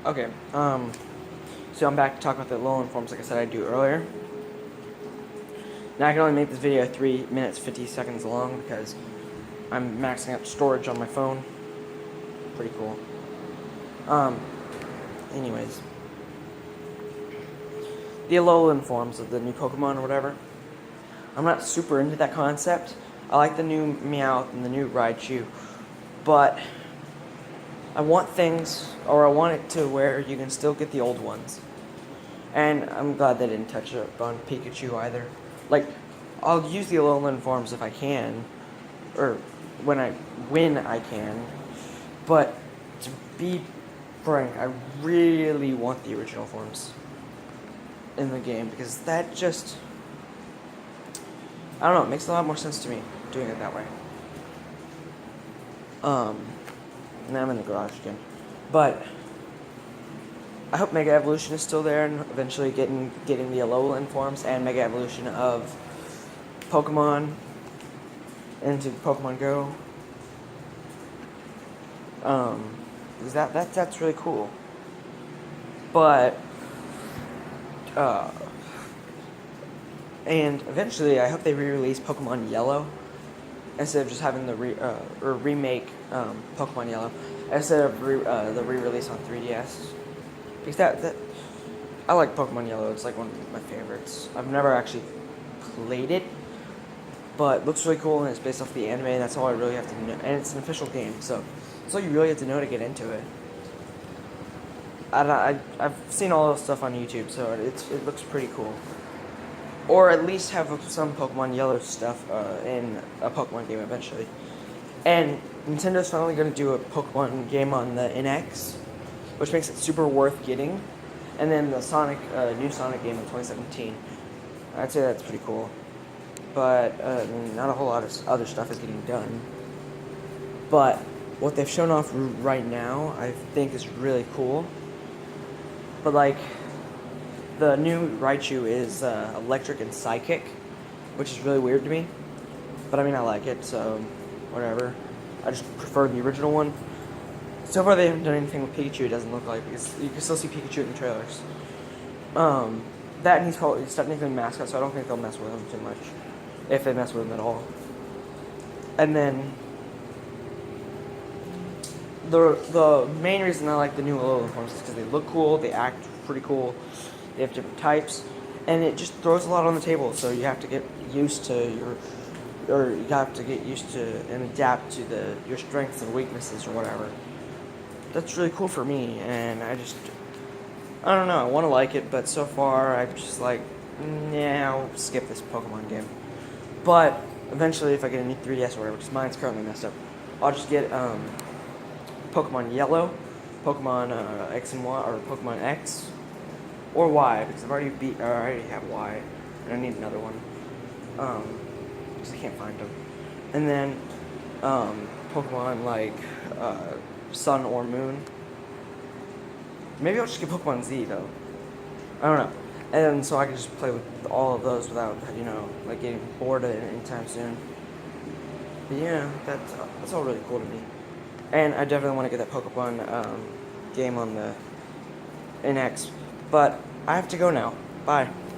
Okay, so I'm back to talk about the Alolan forms like I said I'd do earlier. Now I can only make this video 3 minutes 50 seconds long because I'm maxing out storage on my phone. Pretty cool. Anyways. The Alolan forms of the new Pokemon or whatever. I'm not super into that concept. I like the new Meowth and the new Raichu, but I want it to where you can still get the old ones. And I'm glad they didn't touch up on Pikachu either. Like, I'll use the Alolan forms if I can, or when I can. But to be frank, I really want the original forms in the game because that just, I don't know, it makes a lot more sense to me doing it that way. Now I'm in the garage again, but I hope Mega Evolution is still there and eventually getting the Alolan forms and Mega Evolution of Pokemon into Pokemon Go. Because that's really cool. But and eventually I hope they re-release Pokemon Yellow instead of just having the remake Pokemon Yellow instead of the re-release on 3DS. Because that I like Pokemon Yellow. It's like one of my favorites. I've never actually played it, but it looks really cool and it's based off the anime. And that's all I really have to know. And it's an official game, so that's all you really have to know to get into it. I've seen all this stuff on YouTube, so it looks pretty cool. Or at least have some Pokemon Yellow stuff in a Pokemon game eventually. And Nintendo's finally going to do a Pokemon game on the NX, which makes it super worth getting. And then the new Sonic game in 2017. I'd say that's pretty cool. But not a whole lot of other stuff is getting done. But what they've shown off right now, I think is really cool. But like, the new Raichu is electric and psychic, which is really weird to me. But I mean, I like it, so whatever. I just prefer the original one. So far, they haven't done anything with Pikachu. It doesn't look like, because you can still see Pikachu in the trailers. That and he's technically a mascot, so I don't think they'll mess with him too much, if they mess with him at all. And then the main reason I like the new Alolan forms is because they look cool, they act pretty cool, they have different types, and it just throws a lot on the table. So you have to get used to and adapt to your strengths and weaknesses or whatever. That's really cool for me, and I don't know, I want to like it, but so far I'm just like, nah, I'll skip this Pokemon game. But eventually, if I get a new 3DS or whatever, because mine's currently messed up, I'll just get Pokemon Yellow, Pokemon X and Y, or Pokemon X, or Y, because I already have Y, and I need another one, because I can't find them. And then Pokemon like Sun or Moon. Maybe I'll just get Pokemon Z though. I don't know. And so I can just play with all of those without, like getting bored of it anytime soon. But yeah, that's all really cool to me. And I definitely want to get that Pokemon game on the NX. But I have to go now. Bye.